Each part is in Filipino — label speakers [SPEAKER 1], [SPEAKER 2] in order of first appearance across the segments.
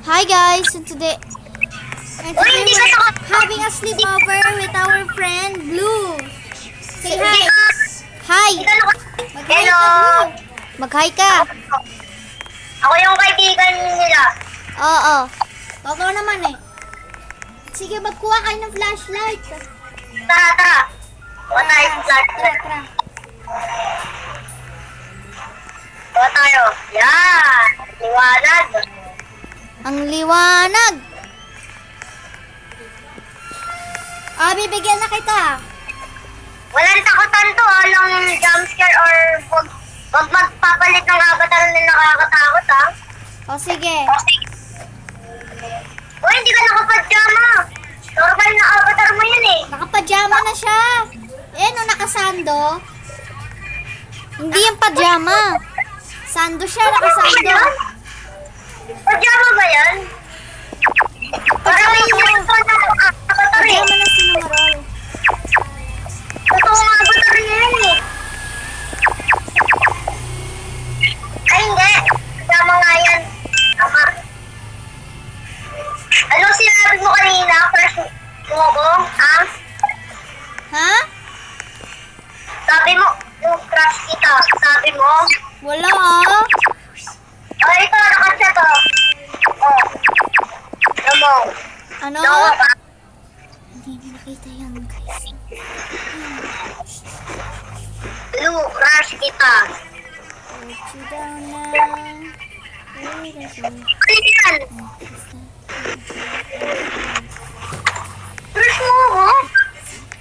[SPEAKER 1] Hi guys, and today we're having a sleepover with our friend Blue. Say hi. Hi. Mag-hi ka,
[SPEAKER 2] Hello.
[SPEAKER 1] Blue. Mag-hi ka.
[SPEAKER 2] Ako yung kaibigan nila.
[SPEAKER 1] Oo. Totoo naman eh. Sige, magkuha kayo ng flashlight.
[SPEAKER 2] Tara. Kuha tayo sa flashlight.
[SPEAKER 1] Tara.
[SPEAKER 2] Kuha tayo. Yan. Liwanag.
[SPEAKER 1] Ang liwanag. Bibigyan na kita.
[SPEAKER 2] Walang takutan to. Walang jumpscare or wag magpapalit ng avatar na nakakatakot ha.
[SPEAKER 1] O sige.
[SPEAKER 2] Uy, hindi ka nakapajama. Normal na avatar mo yun eh.
[SPEAKER 1] Nakapajama na siya. No, nakasando. Hindi yung pajama. Sando siya, nakasando.
[SPEAKER 2] Pajama ba yan? Parang may uniform na avatar eh.
[SPEAKER 1] Pajama na si Numarol.
[SPEAKER 2] Totoo nga avatar niya yan eh. Ay hindi. Pajama nga yan. Tama. Ano sinabi mo kanina? First mo ko? Ha?
[SPEAKER 1] Ha?
[SPEAKER 2] Sabi mo, yung crush kita. Sabi mo?
[SPEAKER 1] Wala ah.
[SPEAKER 2] Ay, ito, nakasya to. Oh. Ano mo?
[SPEAKER 1] Ano?
[SPEAKER 2] Dawa ka.
[SPEAKER 1] Hindi niya nakita yan, guys.
[SPEAKER 2] Blue, crush kita.
[SPEAKER 1] Put you down now. Wait a second.
[SPEAKER 2] Ano yan? Crush mo ako?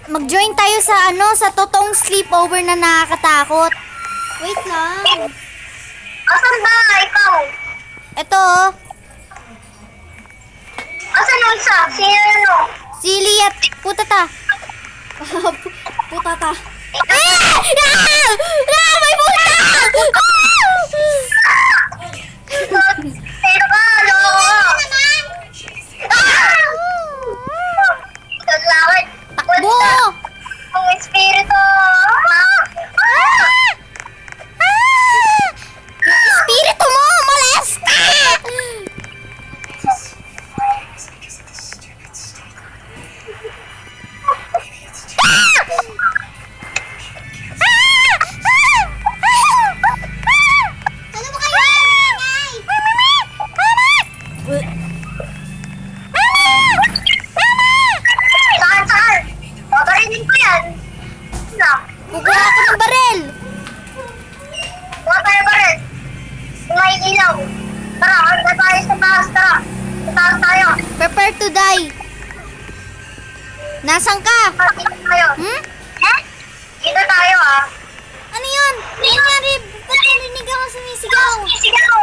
[SPEAKER 1] Mag-join tayo sa sa totoong sleepover na nakakatakot. Wait lang.
[SPEAKER 2] Asan ba? Ikaw?
[SPEAKER 1] Ito oh.
[SPEAKER 2] Asan yung isa? Sino ano?
[SPEAKER 1] Si Liat. Putata. Putata. May puta!
[SPEAKER 2] Sino ka? Loko! Salamat!
[SPEAKER 1] Takbo!
[SPEAKER 2] Ang espiritu!
[SPEAKER 1] Espiritu mo! Malas ka! Ano ba kayo?
[SPEAKER 2] Saan? Babarinin ko yan. Ano?
[SPEAKER 1] Kukuha ako ng barel.
[SPEAKER 2] Huwag tayo ba rin? May ilaw. Tara, hanggang tayo sa taas. Tara. Sa taas tayo.
[SPEAKER 1] Prepare to die. Nasaan ka?
[SPEAKER 2] Dito tayo.
[SPEAKER 1] Hmm?
[SPEAKER 2] Dito tayo ah.
[SPEAKER 1] Ano yun? Ano nangyari? Ba't narinig ako sumisigaw?
[SPEAKER 2] Sigaw.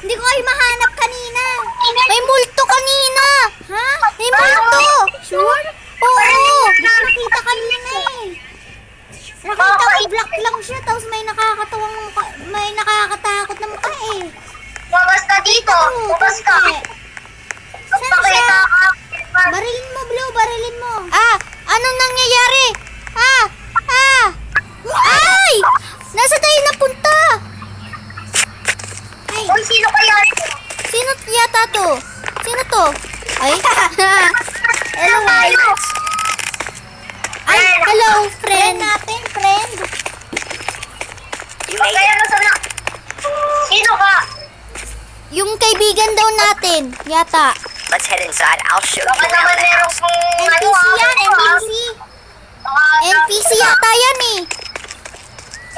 [SPEAKER 1] Hindi ko kayo mahanap kanina. May multo kanina. Ha? May multo. Sure? Oo. Hindi ko nakita kanina eh. Nakita ko black lang siya tapos may nakakatawang mukha, may nakakatakot na mukha eh.
[SPEAKER 2] Lumabas ka dito. Lumabas ka.
[SPEAKER 1] Saan siya?
[SPEAKER 2] Pakita ka.
[SPEAKER 1] Barilin mo, Blue. Barilin mo. Anong nangyayari? Ay! Nasa tayo napunta? Ay,
[SPEAKER 2] Uy, sino kaya ito?
[SPEAKER 1] sino yata to? Sino to? Ay? Hello, ay. Ay, hello, friend natin, friend.
[SPEAKER 2] Kaya mo sana. Sino ka?
[SPEAKER 1] Yung kaibigan daw natin, yata.
[SPEAKER 3] Let's head inside. I'll show you
[SPEAKER 2] Baka
[SPEAKER 3] around
[SPEAKER 2] naman
[SPEAKER 3] the
[SPEAKER 2] meron
[SPEAKER 3] house.
[SPEAKER 2] kong
[SPEAKER 1] NPC yan, NPC. NPC yata yan eh.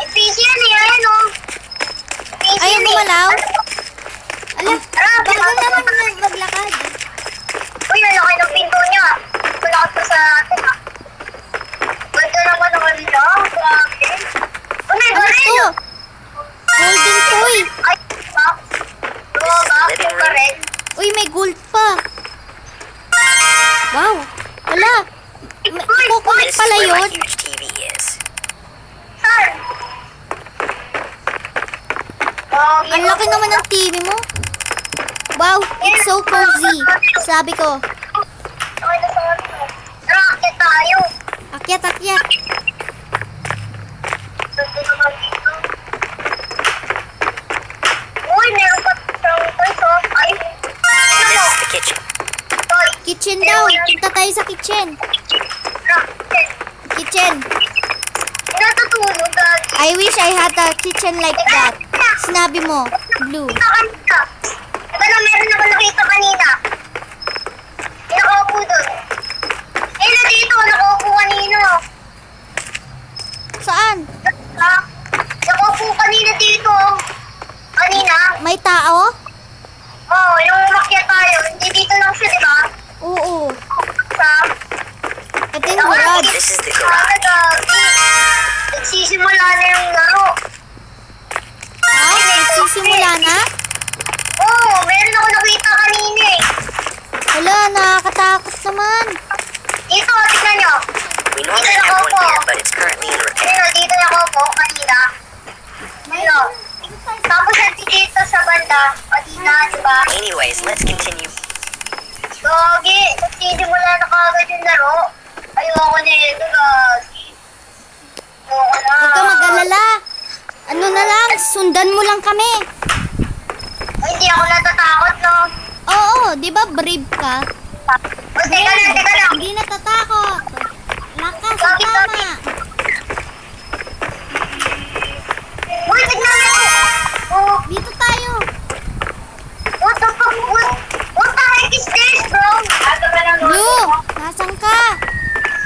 [SPEAKER 2] NPC yan eh. Ayan o. NPC
[SPEAKER 1] Ayaw
[SPEAKER 2] yan eh.
[SPEAKER 1] gumalaw? Ala,
[SPEAKER 2] Tara,
[SPEAKER 1] bago naman maglakad.
[SPEAKER 2] Uy, lalaki ng pinto niya. Malakad pa sa atin ah. Ganda naman ang ano niya. Grabe. Uy, may
[SPEAKER 1] Ano
[SPEAKER 2] baril.
[SPEAKER 1] to? Golden toy.
[SPEAKER 2] Ay, box. Oo, box. May baril.
[SPEAKER 1] Uy, may gold pa. Wow. Wala. Kukulit
[SPEAKER 3] This is
[SPEAKER 1] pala
[SPEAKER 3] where my
[SPEAKER 1] yun.
[SPEAKER 3] huge TV is.
[SPEAKER 2] Saan?
[SPEAKER 1] Ang laki naman ng TV mo. Wow, it's so cozy. Sabi ko.
[SPEAKER 2] Okay na sa ano. Tara, akit tayo.
[SPEAKER 1] Akyat, akyat.
[SPEAKER 2] Ganda naman dito. Uy, meron pa siyang toys oh. Ay,
[SPEAKER 1] Kitchen daw. Punta tayo sa kitchen. Kitchen.
[SPEAKER 2] Natutulog, Gagi.
[SPEAKER 1] I wish I had a kitchen like that. Sinabi mo, Blue.
[SPEAKER 2] Kanina. Diba na meron ako nakita kanina? Nakaupo doon. Eh, na dito, nakaupo kanina.
[SPEAKER 1] Saan?
[SPEAKER 2] Ha? Nakaupo kanina dito. Kanina?
[SPEAKER 1] May tao?
[SPEAKER 2] Oo, yung umakyat tayo. Hindi dito lang siya, diba?
[SPEAKER 1] Oo.
[SPEAKER 2] Sa...
[SPEAKER 1] Ito yung garage.
[SPEAKER 3] This is the garage.
[SPEAKER 2] Nagsisimula na yung laro.
[SPEAKER 1] Ha? Nagsisimula na?
[SPEAKER 2] Oo, meron ako nakita kanina eh.
[SPEAKER 1] Wala, nakakatakot naman.
[SPEAKER 2] Dito, tignan nyo.
[SPEAKER 3] We normally have one here, but it's currently in repair.
[SPEAKER 2] Ayun, dito na ako po kanina. Ayun. Tapos dito sa banda, kanina, diba?
[SPEAKER 3] Anyways, let's continue.
[SPEAKER 2] Gagi, nagsisimula na kagad yung laro. Ayoko na yun, Gagi. Ayoko na.
[SPEAKER 1] Huwag ka mag-alala. Ano na lang, sundan mo lang kami.
[SPEAKER 2] Ay, hindi ako natatakot, no?
[SPEAKER 1] Oo, di ba brave ka?
[SPEAKER 2] O, teka lang.
[SPEAKER 1] Hindi natatakot. Lakas,
[SPEAKER 2] Bakit,
[SPEAKER 1] tama.
[SPEAKER 2] bakit? Uy, tignan mo! Oh,
[SPEAKER 1] Dito tayo.
[SPEAKER 2] what the fuck? What the heck is this, bro?
[SPEAKER 1] Blue, nasan ka?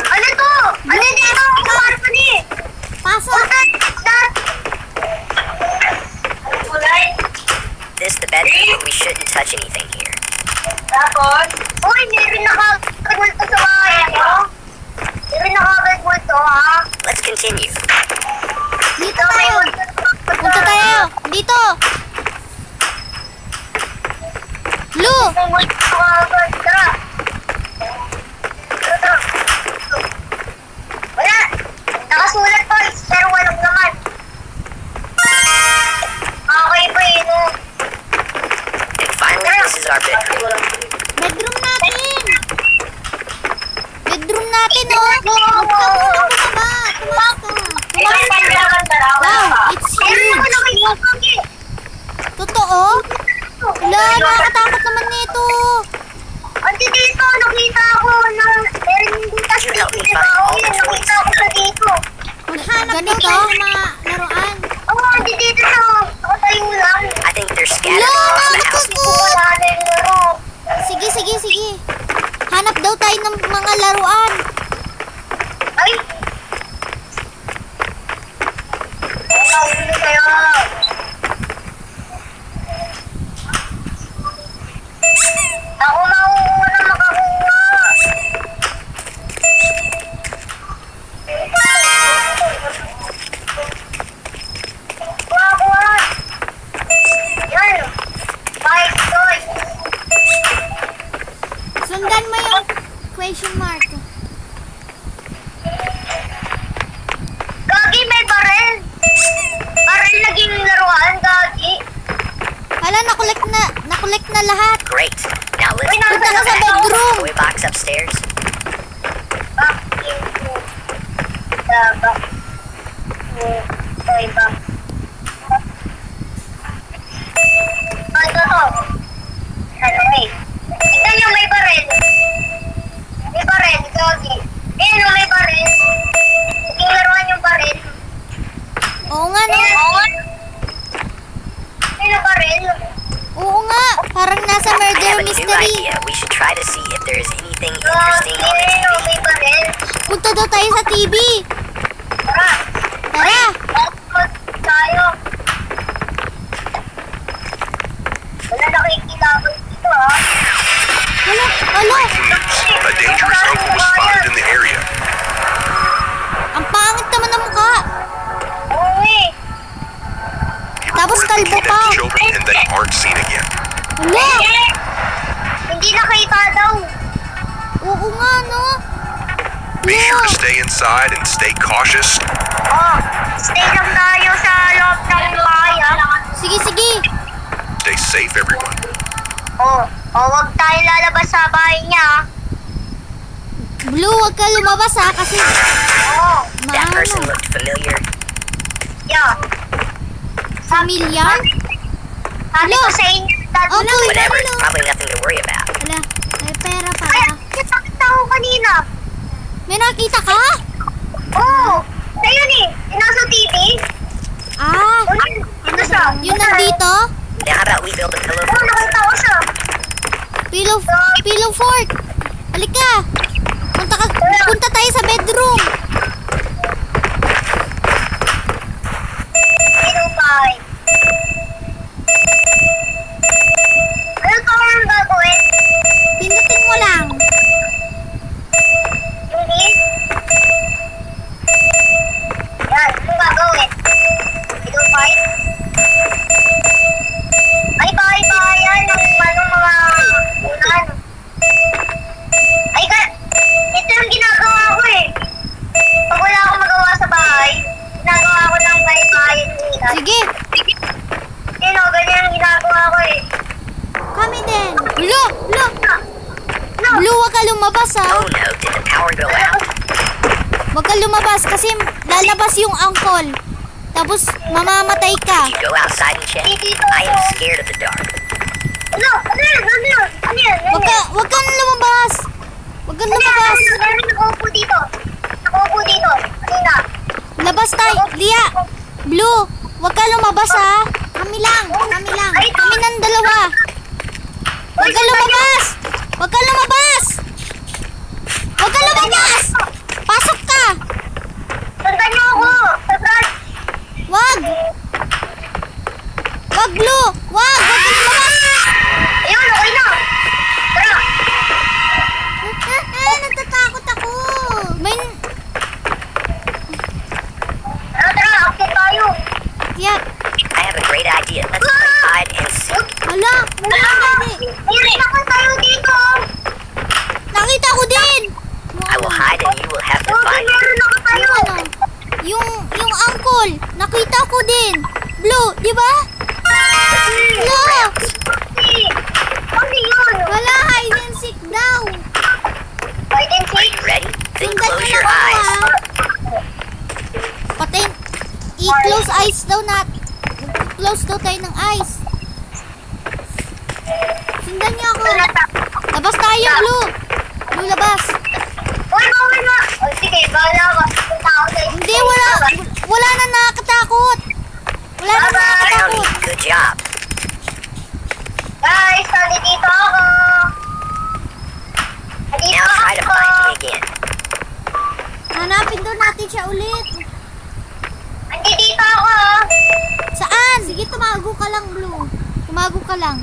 [SPEAKER 2] Ano to? Ano dito? Ano ni?
[SPEAKER 1] Pasok.
[SPEAKER 2] What the heck is that? Kulay?
[SPEAKER 3] This the bedroom, but we shouldn't touch anything here.
[SPEAKER 2] Tapos? Uy, hindi rin nakagulto sa bahay mo. Hindi rin nakagulto, ha?
[SPEAKER 3] Let's continue.
[SPEAKER 1] Dito tayo. Punta tayo. Dito. Blue,
[SPEAKER 2] Pumulto ka agad. Tara. Tara. Wala. Nakasulat pa. Pero walang naman. Okay pa yun, oh.
[SPEAKER 3] And finally, this is our bedroom.
[SPEAKER 1] bedroom natin. Bedroom natin, oh. Huwag ka muna bumaba. Tumaas ka. Wow, it's huge. Totoo? Wala, nakakatakot naman nito.
[SPEAKER 2] Ante dito, nakita ako na meron yung butas
[SPEAKER 3] You help me
[SPEAKER 2] dito.
[SPEAKER 3] find all the
[SPEAKER 2] Nakita ko sa dito.
[SPEAKER 1] Maghanap daw tayo ng mga laruan.
[SPEAKER 2] Oo, ante dito sa nakatayo lang.
[SPEAKER 3] I think they're scattered
[SPEAKER 1] Wala,
[SPEAKER 3] across the house.
[SPEAKER 1] nakakakot.
[SPEAKER 2] Wala na yung laro.
[SPEAKER 1] Sige. Hanap daw tayo ng mga laruan.
[SPEAKER 2] Ay! Nakaulo kayo. Ako mauuna makakuha. Kuha. Yan. Bye, toy.
[SPEAKER 1] Sundan mo yung question mark.
[SPEAKER 2] Gagi, may baril. Baril naging laruan, Gagi.
[SPEAKER 1] Hala, nakolek na lahat.
[SPEAKER 3] Great. Now let's
[SPEAKER 2] Wait,
[SPEAKER 3] put
[SPEAKER 1] Punta ka sa
[SPEAKER 3] the
[SPEAKER 1] bedroom.
[SPEAKER 3] toy box upstairs.
[SPEAKER 2] Back into the box. Toy box. Ito to. Ano eh? Tignan nyo, may baril. May baril, Gagi. Ayan o, may baril. Naging laruan yung baril.
[SPEAKER 1] Oo nga, no?
[SPEAKER 2] Ayan o, baril.
[SPEAKER 1] Oo nga. Parang nasa
[SPEAKER 3] I
[SPEAKER 1] murder
[SPEAKER 3] have a new
[SPEAKER 1] mystery.
[SPEAKER 3] idea. We should try to see if there is anything interesting
[SPEAKER 2] Gagi,
[SPEAKER 3] on the
[SPEAKER 2] ayan o,
[SPEAKER 3] TV.
[SPEAKER 2] may baril.
[SPEAKER 1] Punta daw tayo sa TV.
[SPEAKER 2] Tara.
[SPEAKER 1] Tara.
[SPEAKER 2] Tayo. Wala nakikilabot dito, ha?
[SPEAKER 1] Hala.
[SPEAKER 4] A dangerous uncle was spotted in the area.
[SPEAKER 1] Ang pangit naman ng mukha.
[SPEAKER 2] Oo eh.
[SPEAKER 4] He
[SPEAKER 1] Tapos
[SPEAKER 4] reported
[SPEAKER 1] kalbo
[SPEAKER 4] looking
[SPEAKER 1] pa.
[SPEAKER 4] at the children and then aren't seen again.
[SPEAKER 1] Hala.
[SPEAKER 2] Hindi nakita daw.
[SPEAKER 1] Oo nga, no?
[SPEAKER 4] Be sure to
[SPEAKER 1] Hala.
[SPEAKER 4] stay inside and stay cautious.
[SPEAKER 2] Oh, stay lang tayo sa loob ng bahay, ha?
[SPEAKER 1] Sige.
[SPEAKER 4] Stay safe, everyone.
[SPEAKER 2] Wag tayo lalabas sa bahay niya, ha?
[SPEAKER 1] Blue, wag ka lumabas ha kasi
[SPEAKER 2] Oo,
[SPEAKER 3] That person
[SPEAKER 1] maano.
[SPEAKER 3] looked familiar.
[SPEAKER 2] yeah.
[SPEAKER 1] Familiar?
[SPEAKER 2] Sabi ko sa inyo,
[SPEAKER 1] Oh, boy,
[SPEAKER 3] Whatever,
[SPEAKER 1] hello.
[SPEAKER 3] it's probably nothing to worry about.
[SPEAKER 1] Hala, may pera pala. nakita ka?
[SPEAKER 2] Oo! Sa yun eh! Yung nasa TV?
[SPEAKER 1] Ah,
[SPEAKER 2] Ano siya?
[SPEAKER 1] yun nandito?
[SPEAKER 3] Now how about we build a pillow
[SPEAKER 2] Oo,
[SPEAKER 3] fort?
[SPEAKER 2] nakita ko siya.
[SPEAKER 1] Pillow fort. Halika. Punta tayo sa bedroom.
[SPEAKER 2] Pillow fight. Ano pa ang gagawin?
[SPEAKER 1] Pindutin mo lang.
[SPEAKER 2] Hindi? Yan, anong gagawin? Pillow fight? Ay, bahay-bahayan ng mga unan. Ay, ito yung ginagawa ko eh. Pag wala akong magawa sa bahay, ginagawa ko ng bahay-bahayan ng unan.
[SPEAKER 1] Sige,
[SPEAKER 2] Yun o, ganyan ang ginagawa ko eh.
[SPEAKER 1] kami din. Lo!
[SPEAKER 2] No!
[SPEAKER 1] Blue, wag ka lumabas ha.
[SPEAKER 3] Oh no, did the power go out?
[SPEAKER 1] Wag ka lumabas kasi lalabas yung angkol. Tapos mamamatay ka.
[SPEAKER 3] Did you go outside and check? I am scared of the dark.
[SPEAKER 2] Ano? Ano yan? Ano yan? Ano yan?
[SPEAKER 1] Wag kang lumabas. Wag kang lumabas.
[SPEAKER 2] Ano nakaupo dito? Nakaupo dito. Kanina.
[SPEAKER 1] Labas tayo. Lia, Blue, wag ka lumabas ha. Kami lang. Kami ng dalawa. Wag ka lumabas. Wag ka lumabas. Wag ka lumabas. Pasok ka.
[SPEAKER 2] Sundan niyo ako. Sa branch.
[SPEAKER 1] Wag. Wag, Blue. Wag ka lumabas.
[SPEAKER 2] Ayun, okay na. Tara.
[SPEAKER 1] Natatakot ako.
[SPEAKER 2] Tara, akit tayo.
[SPEAKER 1] Yak.
[SPEAKER 3] I have a great idea. Let's play hide and seek.
[SPEAKER 1] Hala.
[SPEAKER 2] Meron ako tayo dito.
[SPEAKER 1] Nakita ko din.
[SPEAKER 3] I will hide and you will have to
[SPEAKER 2] Okay,
[SPEAKER 3] find me.
[SPEAKER 2] meron ako tayo.
[SPEAKER 1] Yung angkol, nakita ko din. Blue, di ba? No!
[SPEAKER 2] Ano yun?
[SPEAKER 1] Wala, hide and seek daw.
[SPEAKER 2] Hide and
[SPEAKER 3] Are
[SPEAKER 2] seek?
[SPEAKER 3] you ready? Then
[SPEAKER 1] Sundan
[SPEAKER 3] close
[SPEAKER 1] mo
[SPEAKER 3] your
[SPEAKER 1] lang ako,
[SPEAKER 3] eyes.
[SPEAKER 1] ha? Patay. I-close eyes daw close daw tayo ng eyes. Sundan niyo ako. Labas tayo, Blue. Blue, labas.
[SPEAKER 2] Uy, bawal na. O, sige, bahala ka. Punta ako sa
[SPEAKER 1] Hindi, wala na nakakatakot. Wala na
[SPEAKER 3] Found
[SPEAKER 1] nakakatakot.
[SPEAKER 3] me. Good job.
[SPEAKER 2] Guys, nandito ako. Nandito
[SPEAKER 3] Now try to
[SPEAKER 2] ako.
[SPEAKER 3] find me again.
[SPEAKER 1] Hanapin doon natin siya ulit.
[SPEAKER 2] Nandito ako.
[SPEAKER 1] Saan? Sige, tumago ka lang, Blue. Tumago ka lang.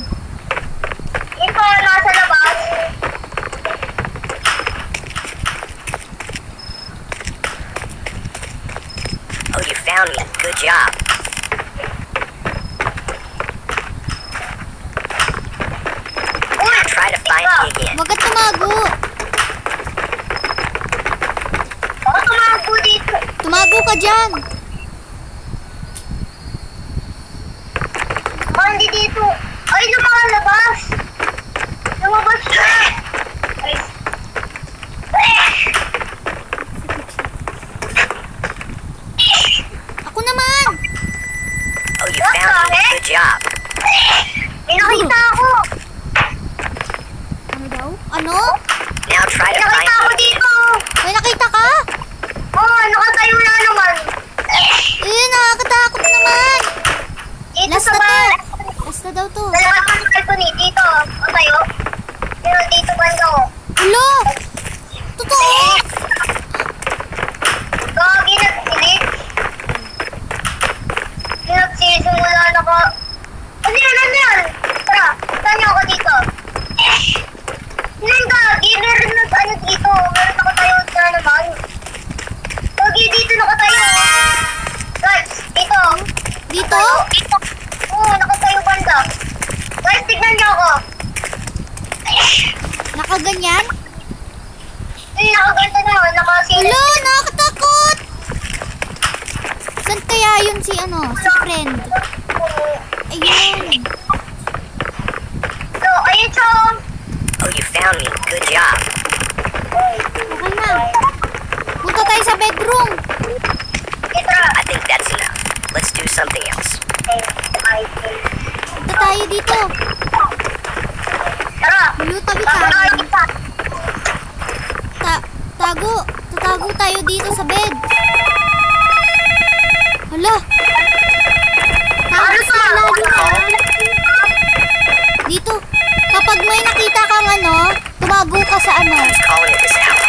[SPEAKER 2] Ito, nasa labas.
[SPEAKER 3] Oh, you found me. Good job.
[SPEAKER 2] Uy,
[SPEAKER 3] Now try to find me again.
[SPEAKER 1] Huwag ka tumago.
[SPEAKER 2] Ako tumago dito.
[SPEAKER 1] Tumago ka dyan.
[SPEAKER 2] Oh, hindi dito. Ay, lumalabas. Lumabas siya. Ay.
[SPEAKER 1] Ako naman.
[SPEAKER 3] Oh, you found me. Good job.
[SPEAKER 2] May nakita ako.
[SPEAKER 1] Ano daw? Ano?
[SPEAKER 3] Now try
[SPEAKER 2] May
[SPEAKER 3] to find
[SPEAKER 2] nakita ako
[SPEAKER 3] me again.
[SPEAKER 2] dito.
[SPEAKER 1] May nakita ka?
[SPEAKER 2] Oh, nakatayo na naman.
[SPEAKER 1] Nakakatakot naman.
[SPEAKER 2] Dito
[SPEAKER 1] Last
[SPEAKER 2] sa
[SPEAKER 1] na to.
[SPEAKER 2] bahay.
[SPEAKER 1] Last na daw to.
[SPEAKER 2] Lalabas ang balcony dito. O tayo. Pero dito banda ko.
[SPEAKER 1] Ulo! Totoo?
[SPEAKER 2] Gagi na silit. Pinagsisimula na ko. Ano yan? Ano yan? Tara, saan niyo ako dito? Yan gagi, meron na ano dito. Meron ako tayo na naman. Gagi, dito nakatayo. Guys, dito.
[SPEAKER 1] Dito?
[SPEAKER 2] Dito. Oo, nakatayo banda. Guys, tignan niyo ako.
[SPEAKER 1] Nakaganyan?
[SPEAKER 2] Nakaganda na, nakasilip.
[SPEAKER 1] Ulo! Nakakatakot! Saan kaya yun si si friend? Ayun.
[SPEAKER 2] So, ayun siya.
[SPEAKER 3] Oh, you found me. Good job.
[SPEAKER 1] Okay na. Punta tayo sa bedroom.
[SPEAKER 2] Ito.
[SPEAKER 3] I think that's enough. Let's do something else.
[SPEAKER 1] Punta tayo dito.
[SPEAKER 2] Tara.
[SPEAKER 1] Blue, tabi
[SPEAKER 2] Tara,
[SPEAKER 1] tayo.
[SPEAKER 2] kita.
[SPEAKER 1] Tago. Tatago Tago tayo dito sa bed. Hala. Tago sa ilalim ah. Dito. Kapag may nakita kang ano, tumago ka sa ano.
[SPEAKER 3] Who's calling at this hour?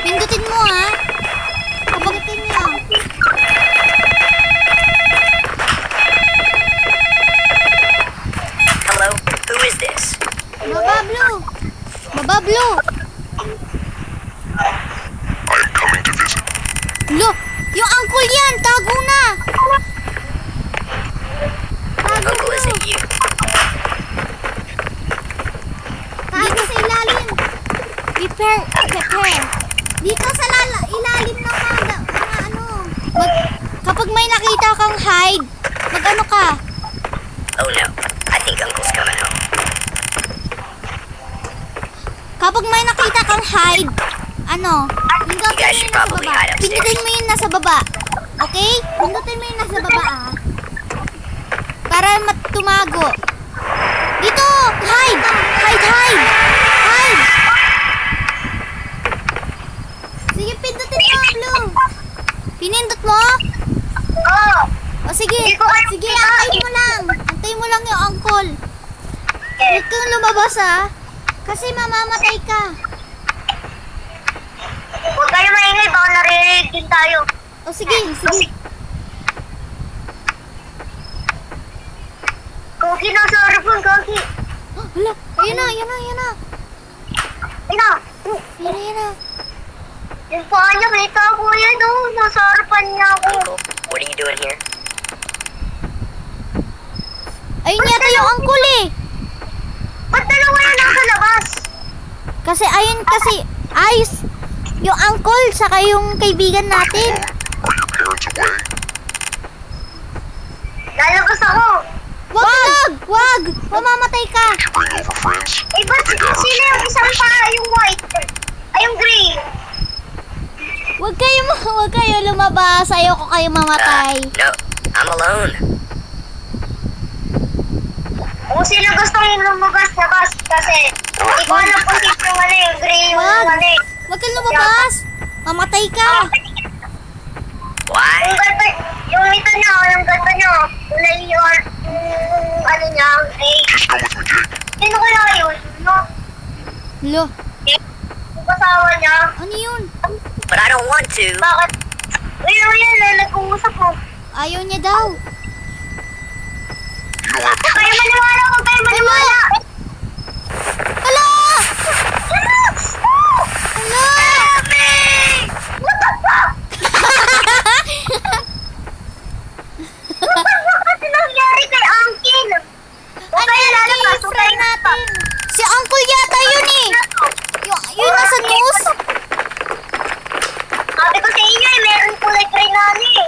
[SPEAKER 1] Pindutin mo ha. Kapag niya.
[SPEAKER 3] Hello? Who is this?
[SPEAKER 1] Baba Blue. Baba Blue.
[SPEAKER 4] I am coming to visit.
[SPEAKER 1] Lo, yung uncle yan. Tago na. Tago
[SPEAKER 3] Uncle, is
[SPEAKER 1] Blue.
[SPEAKER 3] it you?
[SPEAKER 1] Dito sa ilalim. Prepare. Dito sa ilalim ng mga ano. Kapag may nakita kang hide, mag-ano ka.
[SPEAKER 3] Oh no. I think Uncle's coming home.
[SPEAKER 1] Kapag may nakita kang hide, ano, pindutin
[SPEAKER 3] You guys
[SPEAKER 1] mo
[SPEAKER 3] should
[SPEAKER 1] yung nasa
[SPEAKER 3] probably
[SPEAKER 1] baba.
[SPEAKER 3] hide upstairs.
[SPEAKER 1] Pindutin mo yung nasa baba. Okay? Pindutin mo yung nasa baba ah. Para tumago. Dito! Hide! Hide! Sige, pindutin mo, Blue. Pinindot mo?
[SPEAKER 2] Oo.
[SPEAKER 1] O sige,
[SPEAKER 2] Hindi ko kayo
[SPEAKER 1] sige,
[SPEAKER 2] pinakain.
[SPEAKER 1] Antayin mo lang yung uncle. Huwag kang lumabas ah. Kasi mamamatay ka.
[SPEAKER 2] Huwag kayo maingay, baka naririnig din tayo.
[SPEAKER 1] O sige.
[SPEAKER 2] Kogi na sa harapon, Kogi.
[SPEAKER 1] Hala, ayun na.
[SPEAKER 2] Ina,
[SPEAKER 1] Ayun na.
[SPEAKER 2] yung paa niya, kita ko yan, oh. Nasa harapan niya ako.
[SPEAKER 3] Uncle, what are you doing here?
[SPEAKER 1] Ayun yata yung uncle eh.
[SPEAKER 2] Ba't dalawa yan nasa labas?
[SPEAKER 1] Kasi ayos. Yung uncle, saka yung kaibigan natin.
[SPEAKER 4] Are your parents away?
[SPEAKER 2] Lalabas ako.
[SPEAKER 1] Wag! Mamamatay ka.
[SPEAKER 4] Did you bring over friends?
[SPEAKER 2] Eh, ba't
[SPEAKER 4] I think I heard
[SPEAKER 2] sino yung isang paa, yung white? Ay, yung gray.
[SPEAKER 1] Wag kayo lumabas. Ayoko kayo mamatay.
[SPEAKER 3] No. I'm alone.
[SPEAKER 2] Kung sino gusto yung lumabas-labas kasi hindi ko alam kung sino yung ano, yung gray yung
[SPEAKER 1] Wag.
[SPEAKER 2] ano eh.
[SPEAKER 1] Wag kang lumabas. Mamatay ka.
[SPEAKER 3] Why?
[SPEAKER 2] Yung ganto, yung ito niya, yung ganto niya, yung ano niya, gray.
[SPEAKER 4] Just come with me, Jake.
[SPEAKER 2] Sino kaya yun? No?
[SPEAKER 1] Lo,
[SPEAKER 2] Yung kasawa niya.
[SPEAKER 1] ano yun?
[SPEAKER 3] But I don't want to.
[SPEAKER 2] Bakit? Yan, nag-uusap mo.
[SPEAKER 1] Ayaw niya daw.
[SPEAKER 4] You don't have
[SPEAKER 2] Huwag kayo
[SPEAKER 4] choice.
[SPEAKER 2] maniwala, huwag kayo maniwala.
[SPEAKER 1] Hala! Hala!
[SPEAKER 2] What the fuck? What the fuck kasi nangyari kay Uncle? Huwag kayo lalabas, huwag kayo
[SPEAKER 1] natin. Si uncle yata yun eh. Yun nasa news.
[SPEAKER 2] Sabi ko sa inyo eh, meron kulay gray na ano eh.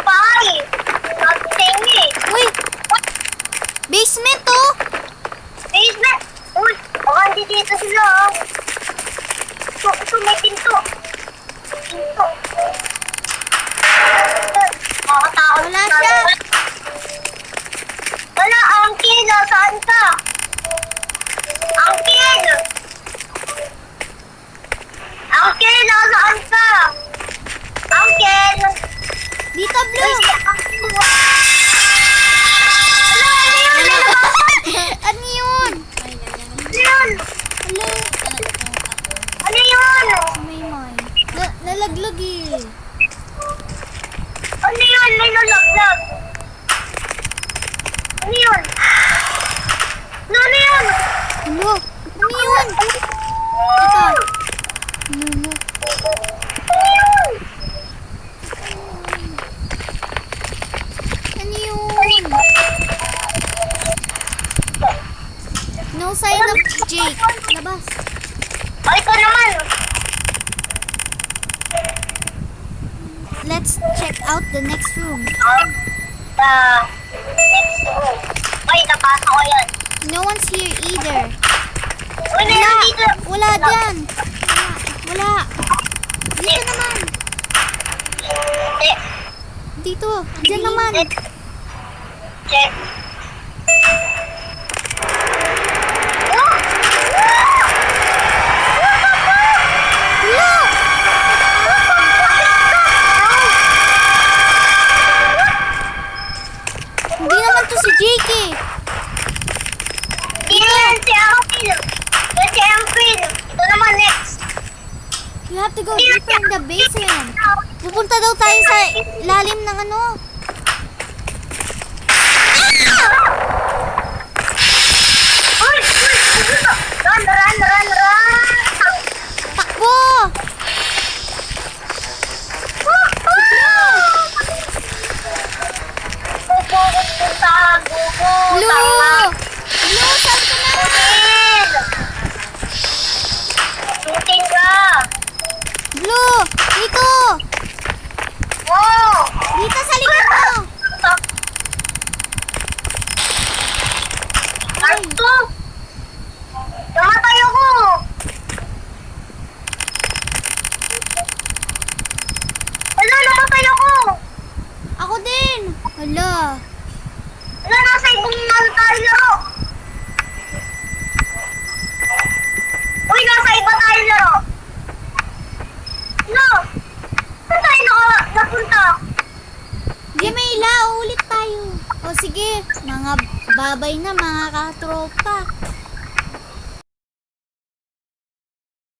[SPEAKER 2] Bahay. Sabi sa inyo eh.
[SPEAKER 1] Uy! Basement oh!
[SPEAKER 2] Basement. Uy, baka hindi dito sila ah. Ito, may pinto. Pinto. Nakakatakot.
[SPEAKER 1] Wala siya.
[SPEAKER 2] Wala, Uncle, nasaan ka? Uncle! Uncle, nasaan ka? Uncle!
[SPEAKER 1] Dito, Blue! Ano yun?
[SPEAKER 2] Ano yun?
[SPEAKER 1] Hello?
[SPEAKER 2] Ano yun?
[SPEAKER 1] May. Nalaglag eh.
[SPEAKER 2] Ano yun? May nalaglag. Ano yun? Ano yun?
[SPEAKER 1] Hello? Ano yun? Ito. Hello?
[SPEAKER 2] Ano yun?
[SPEAKER 1] Ano yun? No sign of Jake. Labas.
[SPEAKER 2] Ay, ito naman.
[SPEAKER 1] Let's check out the next room.
[SPEAKER 2] The next room. Ay, napasa ko yan.
[SPEAKER 1] No one's here either.
[SPEAKER 2] Uy, meron dito.
[SPEAKER 1] Wala dyan. Wala. Dito naman.
[SPEAKER 2] Check.
[SPEAKER 1] Dito. Dyan naman.
[SPEAKER 2] Check. Oh!
[SPEAKER 1] We have to go deeper in the basement. Pupunta daw tayo sa lalim ng ano.
[SPEAKER 2] Uy! Run!
[SPEAKER 1] Takbo! Blue! Blue, saan ka na?
[SPEAKER 2] Shooting ka!
[SPEAKER 1] Blue! Dito!
[SPEAKER 2] Oh!
[SPEAKER 1] Dito sa likod mo! Ay!
[SPEAKER 2] Ito! Namatay ako! Wala, namatay ako!
[SPEAKER 1] Ako din! Hala!
[SPEAKER 2] Wala, nasa ibang tayo. Uy, nasa iba tayo laro. No! Saan tayo napunta?
[SPEAKER 1] Di may ulit tayo. O sige, mga babay na mga katropa.